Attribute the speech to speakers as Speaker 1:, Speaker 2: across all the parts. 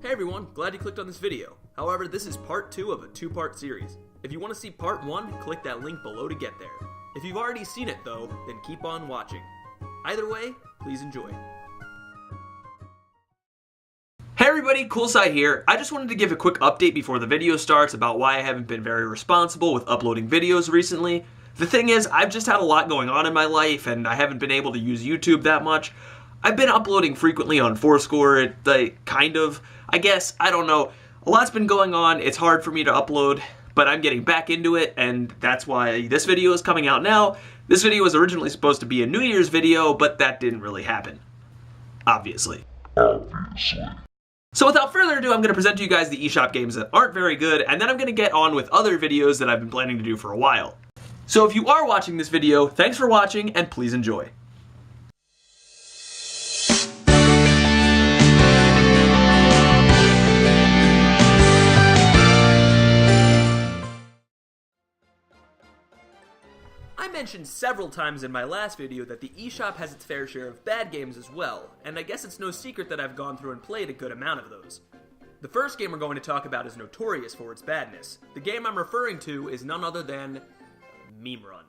Speaker 1: Hey everyone, glad you clicked on this video. However, this is part 2 of a 2-part series. If you want to see part 1, click that link below to get there. If you've already seen it though, then keep on watching. Either way, please enjoy. Hey everybody, Coolsye here. I just wanted to give a quick update before the video starts about why I haven't been very responsible with uploading videos recently. The thing is, I've just had a lot going on in my life and I haven't been able to use YouTube that much. I've been uploading frequently on Foursquare, I guess, I don't know. A lot's been going on, it's hard for me to upload, but I'm getting back into it, and that's why this video is coming out now. This video was originally supposed to be a New Year's video, but that didn't really happen. Obviously. So without further ado, I'm going to present to you guys the eShop games that aren't very good, and then I'm going to get on with other videos that I've been planning to do for a while. So if you are watching this video, thanks for watching, and please enjoy. I mentioned several times in my last video that the eShop has its fair share of bad games as well, and I guess it's no secret that I've gone through and played a good amount of those. The first game we're going to talk about is notorious for its badness. The game I'm referring to is none other than Meme Run.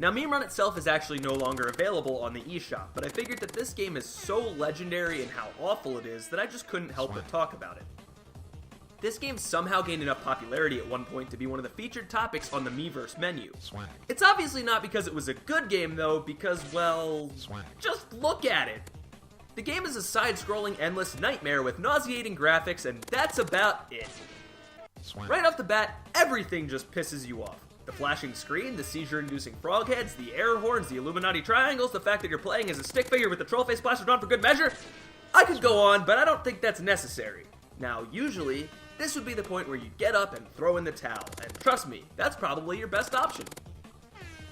Speaker 1: Now, Meme Run itself is actually no longer available on the eShop, but I figured that this game is so legendary in how awful it is that I just couldn't help but talk about it. This game somehow gained enough popularity at one point to be one of the featured topics on the Miiverse menu. It's obviously not because it was a good game though, because, well, just look at it. The game is a side-scrolling endless nightmare with nauseating graphics, and that's about it. Right off the bat, everything just pisses you off. The flashing screen, the seizure-inducing frog heads, the air horns, the Illuminati triangles, the fact that you're playing as a stick figure with the troll face plastered on for good measure. I could go on, but I don't think that's necessary. Now, usually, this would be the point where you get up and throw in the towel, and trust me, that's probably your best option.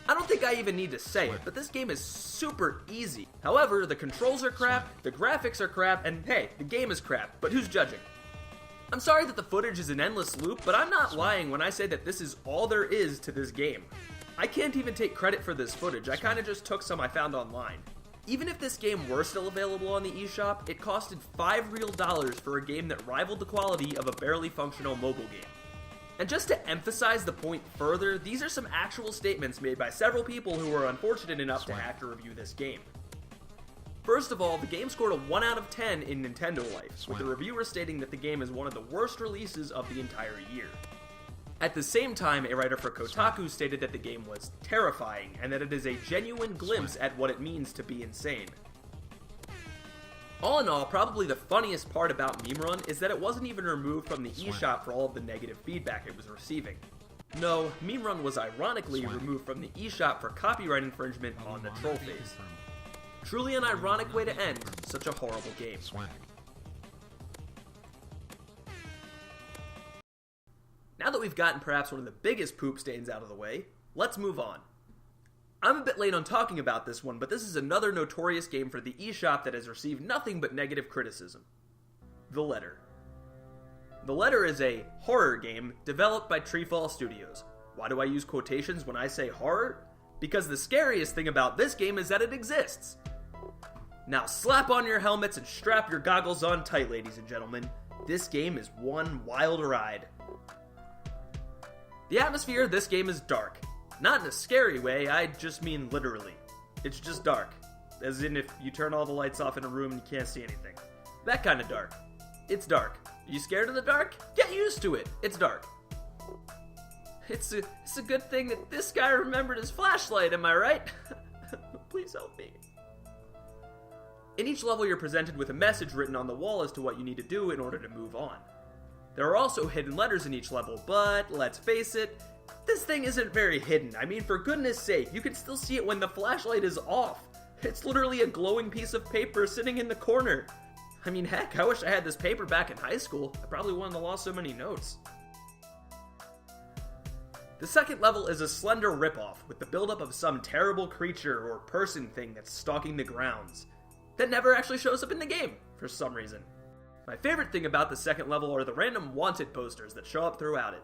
Speaker 1: I don't think I even need to say it, but this game is super easy. However, the controls are crap, the graphics are crap, and hey, the game is crap, but who's judging? I'm sorry that the footage is an endless loop, but I'm not lying when I say that this is all there is to this game. I can't even take credit for this footage, I kinda just took some I found online. Even if this game were still available on the eShop, it costed $5 real for a game that rivaled the quality of a barely functional mobile game. And just to emphasize the point further, these are some actual statements made by several people who were unfortunate enough to have to review this game. First of all, the game scored a 1 out of 10 in Nintendo Life, with the reviewer stating that the game is one of the worst releases of the entire year. At the same time, a writer for Kotaku stated that the game was terrifying, and that it is a genuine glimpse at what it means to be insane. All in all, probably the funniest part about Meme Run is that it wasn't even removed from the eShop for all of the negative feedback it was receiving. No, Meme Run was ironically removed from the eShop for copyright infringement on the troll face. Truly an ironic way to end such a horrible game. Now that we've gotten perhaps one of the biggest poop stains out of the way, let's move on. I'm a bit late on talking about this one, but this is another notorious game for the eShop that has received nothing but negative criticism. The Letter. The Letter is a horror game developed by Treefall Studios. Why do I use quotations when I say horror? Because the scariest thing about this game is that it exists. Now slap on your helmets and strap your goggles on tight, ladies and gentlemen. This game is one wild ride. The atmosphere of this game is dark. Not in a scary way, I just mean literally. It's just dark. As in if you turn all the lights off in a room and you can't see anything. That kind of dark. It's dark. Are you scared of the dark? Get used to it. It's dark. It's a good thing that this guy remembered his flashlight, am I right? Please help me. In each level you're presented with a message written on the wall as to what you need to do in order to move on. There are also hidden letters in each level, but let's face it, this thing isn't very hidden. I mean, for goodness sake, you can still see it when the flashlight is off. It's literally a glowing piece of paper sitting in the corner. I mean, heck, I wish I had this paper back in high school. I probably wouldn't have lost so many notes. The second level is a slender ripoff, with the buildup of some terrible creature or person thing that's stalking the grounds, that never actually shows up in the game, for some reason. My favorite thing about the second level are the random wanted posters that show up throughout it.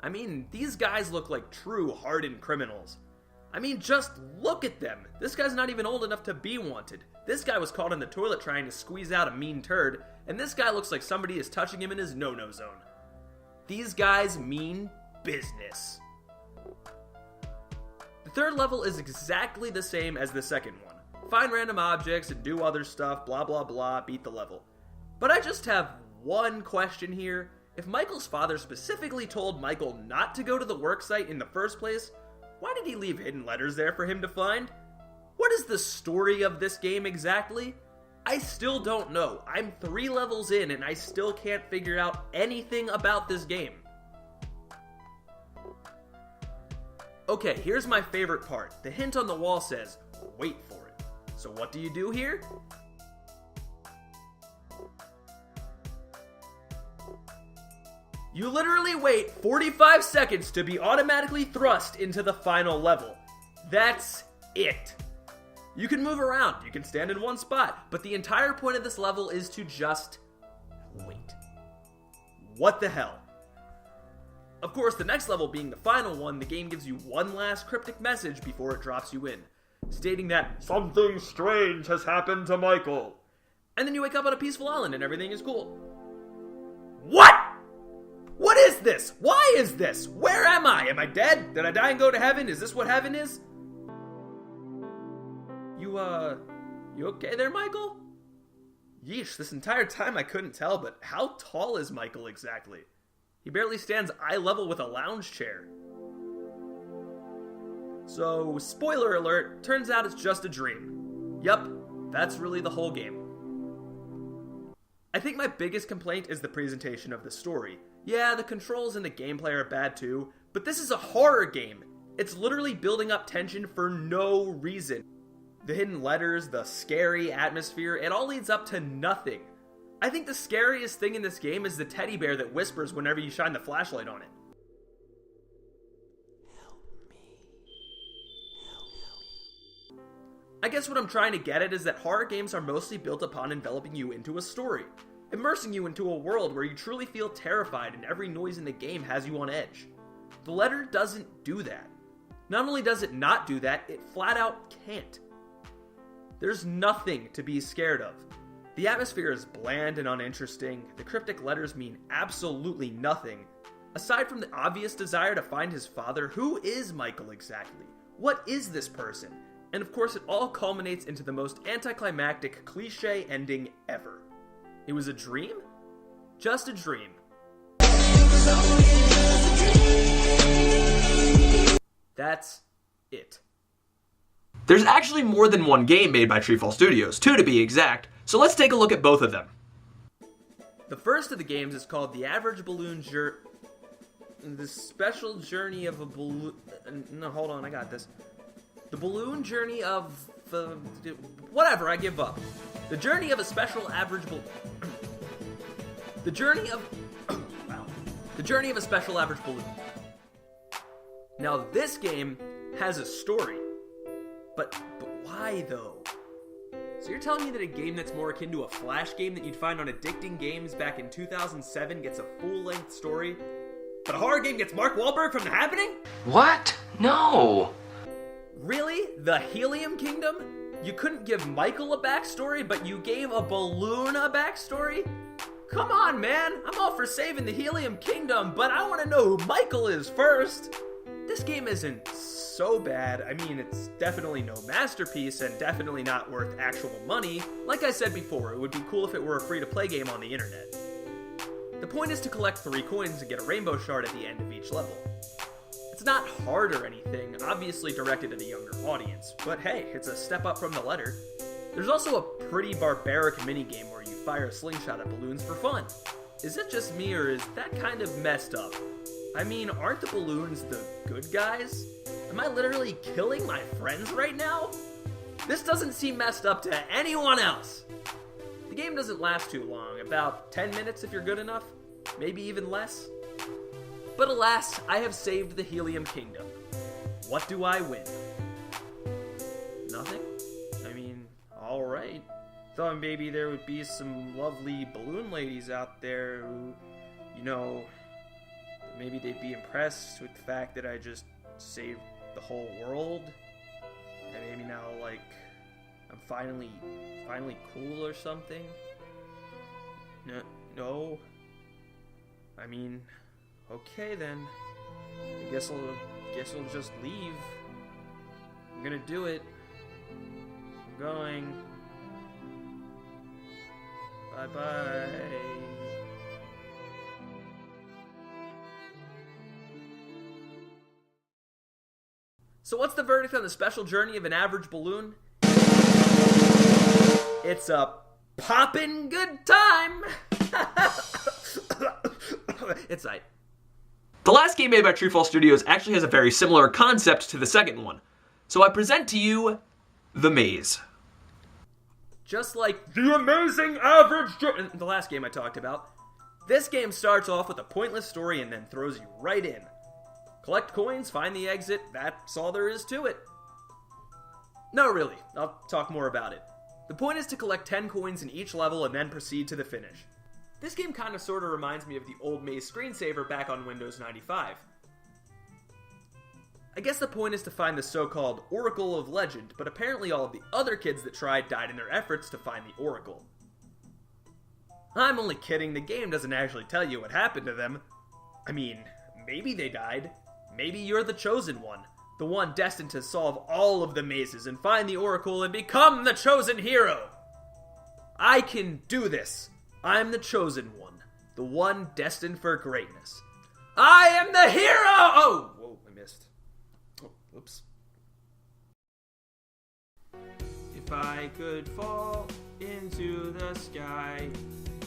Speaker 1: I mean, these guys look like true hardened criminals. I mean, just look at them. This guy's not even old enough to be wanted. This guy was caught in the toilet trying to squeeze out a mean turd, and this guy looks like somebody is touching him in his no-no zone. These guys mean business. The third level is exactly the same as the second one. Find random objects and do other stuff, blah blah blah, beat the level. But I just have one question here. If Michael's father specifically told Michael not to go to the worksite in the first place, why did he leave hidden letters there for him to find? What is the story of this game exactly? I still don't know. I'm 3 levels in and I still can't figure out anything about this game. Okay, here's my favorite part. The hint on the wall says, wait for it. So what do you do here? You literally wait 45 seconds to be automatically thrust into the final level. That's it. You can move around, you can stand in one spot, but the entire point of this level is to just wait. What the hell? Of course, the next level being the final one, the game gives you one last cryptic message before it drops you in, stating that something strange has happened to Michael. And then you wake up on a peaceful island and everything is cool. What? What is this? Why is this? Where am I? Am I dead? Did I die and go to heaven? Is this what heaven is? You okay there, Michael? Yeesh, this entire time I couldn't tell, but how tall is Michael exactly? He barely stands eye level with a lounge chair. So, spoiler alert, turns out it's just a dream. Yup, that's really the whole game. I think my biggest complaint is the presentation of the story. Yeah, the controls and the gameplay are bad too, but this is a horror game. It's literally building up tension for no reason. The hidden letters, the scary atmosphere, it all leads up to nothing. I think the scariest thing in this game is the teddy bear that whispers whenever you shine the flashlight on it. I guess what I'm trying to get at is that horror games are mostly built upon enveloping you into a story, immersing you into a world where you truly feel terrified and every noise in the game has you on edge. The letter doesn't do that. Not only does it not do that, it flat out can't. There's nothing to be scared of. The atmosphere is bland and uninteresting, the cryptic letters mean absolutely nothing. Aside from the obvious desire to find his father, who is Michael exactly? What is this person? And of course it all culminates into the most anticlimactic cliche ending ever. It was a dream? Just a dream. That's it. There's actually more than one game made by Treefall Studios, 2 to be exact, so let's take a look at both of them. The first of the games is called The Average Balloon The Special Journey of a Balloon... No, hold on, I got this. The Balloon Journey of... Whatever, I give up. The Journey of a Special Average Balloon... The Journey of... Wow. The Journey of a Special Average Balloon. Now, this game has a story. But why, though? So you're telling me that a game that's more akin to a Flash game that you'd find on Addicting Games back in 2007 gets a full-length story, but a horror game gets Mark Wahlberg from The Happening?
Speaker 2: What? No!
Speaker 1: Really? The Helium Kingdom? You couldn't give Michael a backstory, but you gave a balloon a backstory? Come on, man! I'm all for saving the Helium Kingdom, but I want to know who Michael is first! This game isn't so bad. I mean, it's definitely no masterpiece and definitely not worth actual money. Like I said before, it would be cool if it were a free-to-play game on the internet. The point is to collect 3 coins and get a rainbow shard at the end of each level. It's not hard or anything, obviously directed at a younger audience, but hey, it's a step up from the letter. There's also a pretty barbaric minigame where you fire a slingshot at balloons for fun. Is it just me or is that kind of messed up? I mean, aren't the balloons the good guys? Am I literally killing my friends right now? This doesn't seem messed up to anyone else. The game doesn't last too long, about 10 minutes if you're good enough, maybe even less. But alas, I have saved the Helium Kingdom. What do I win? Nothing? I mean, alright. Thought maybe there would be some lovely balloon ladies out there who, maybe they'd be impressed with the fact that I just saved the whole world. maybe now, like, I'm finally cool or something? No. I mean, okay then. I guess I'll just leave. I'm gonna do it. I'm going. Bye-bye. So what's the verdict on the special journey of an average balloon? It's a poppin' good time! It's like... The last game made by Ripoff Studios actually has a very similar concept to the second one. So I present to you The Maze. Just like the amazing average journey, the last game I talked about, this game starts off with a pointless story and then throws you right in. Collect coins, find the exit, that's all there is to it. No, really, I'll talk more about it. The point is to collect 10 coins in each level and then proceed to the finish. This game kinda sorta reminds me of the old Maze screensaver back on Windows 95. I guess the point is to find the so-called Oracle of Legend, but apparently all of the other kids that tried died in their efforts to find the Oracle. I'm only kidding, the game doesn't actually tell you what happened to them. I mean, maybe they died. Maybe you're the chosen one. The one destined to solve all of the mazes and find the Oracle and become the chosen hero. I can do this. I'm the chosen one. The one destined for greatness. I am the hero! Oh, whoa, I missed. Oh, oops. If I could fall into the sky,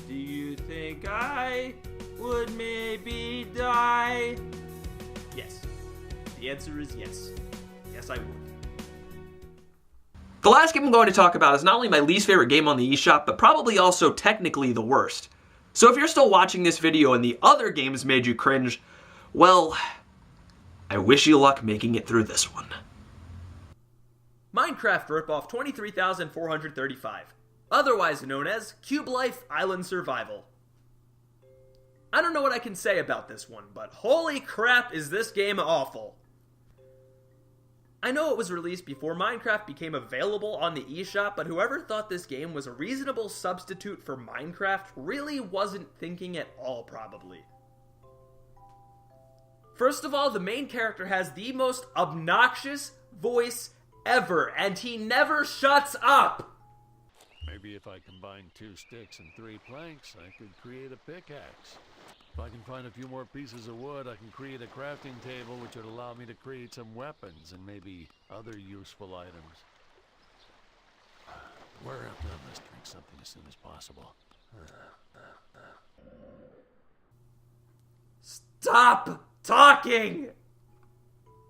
Speaker 1: do you think I would maybe die? Yes. The answer is yes. Yes, I would. The last game I'm going to talk about is not only my least favorite game on the eShop, but probably also technically the worst. So if you're still watching this video and the other games made you cringe, well, I wish you luck making it through this one. Minecraft Ripoff 23,435, otherwise known as Cube Life Island Survival. I don't know what I can say about this one, but holy crap is this game awful. I know it was released before Minecraft became available on the eShop, but whoever thought this game was a reasonable substitute for Minecraft really wasn't thinking at all, probably. First of all, the main character has the most obnoxious voice ever, and he never shuts up!
Speaker 3: Maybe if I combine 2 sticks and 3 planks, I could create a pickaxe. If I can find a few more pieces of wood, I can create a crafting table which would allow me to create some weapons and maybe other useful items. We're up to I must drink something as soon as possible.
Speaker 1: Stop talking!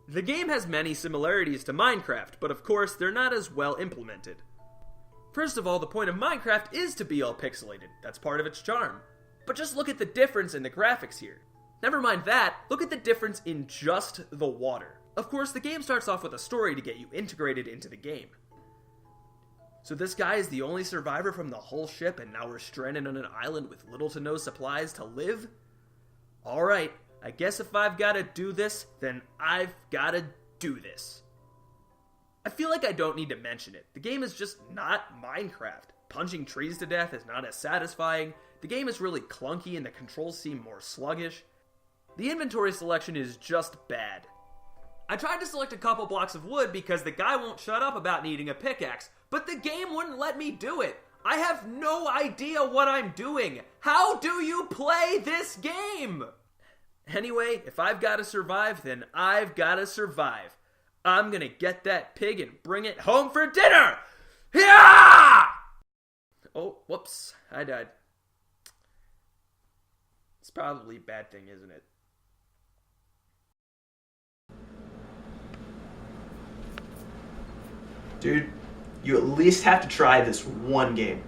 Speaker 1: The game has many similarities to Minecraft, but of course they're not as well implemented. First of all, the point of Minecraft is to be all pixelated. That's part of its charm. But just look at the difference in the graphics here. Never mind that, look at the difference in just the water. Of course, the game starts off with a story to get you integrated into the game. So this guy is the only survivor from the whole ship, and now we're stranded on an island with little to no supplies to live? Alright, I guess if I've gotta do this, then I've gotta do this. I feel like I don't need to mention it. The game is just not Minecraft. Punching trees to death is not as satisfying. The game is really clunky and the controls seem more sluggish. The inventory selection is just bad. I tried to select a couple blocks of wood because the guy won't shut up about needing a pickaxe, but the game wouldn't let me do it. I have no idea what I'm doing. How do you play this game? Anyway, if I've got to survive, then I've got to survive. I'm gonna get that pig and bring it home for dinner! Yeah! Oh, whoops, I died. It's probably a bad thing, isn't it? Dude, you at least have to try this one game.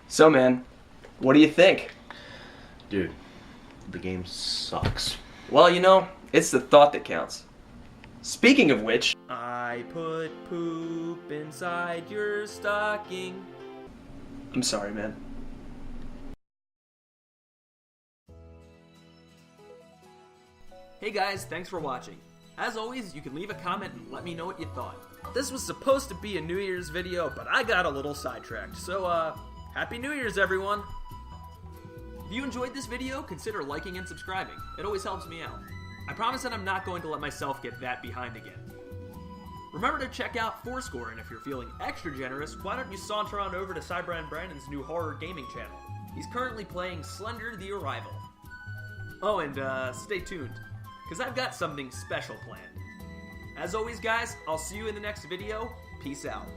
Speaker 1: So, man, what do you think?
Speaker 4: Dude, the game sucks.
Speaker 1: Well, you know, it's the thought that counts. Speaking of which, I put poop inside your stocking. I'm sorry, man. Hey guys, thanks for watching. As always, you can leave a comment and let me know what you thought. This was supposed to be a New Year's video, but I got a little sidetracked, so Happy New Year's, everyone! If you enjoyed this video, consider liking and subscribing. It always helps me out. I promise that I'm not going to let myself get that behind again. Remember to check out Fourscore, and if you're feeling extra generous, why don't you saunter on over to Cyber and Brandon's new horror gaming channel. He's currently playing Slender the Arrival. Oh, and stay tuned, because I've got something special planned. As always, guys, I'll see you in the next video. Peace out.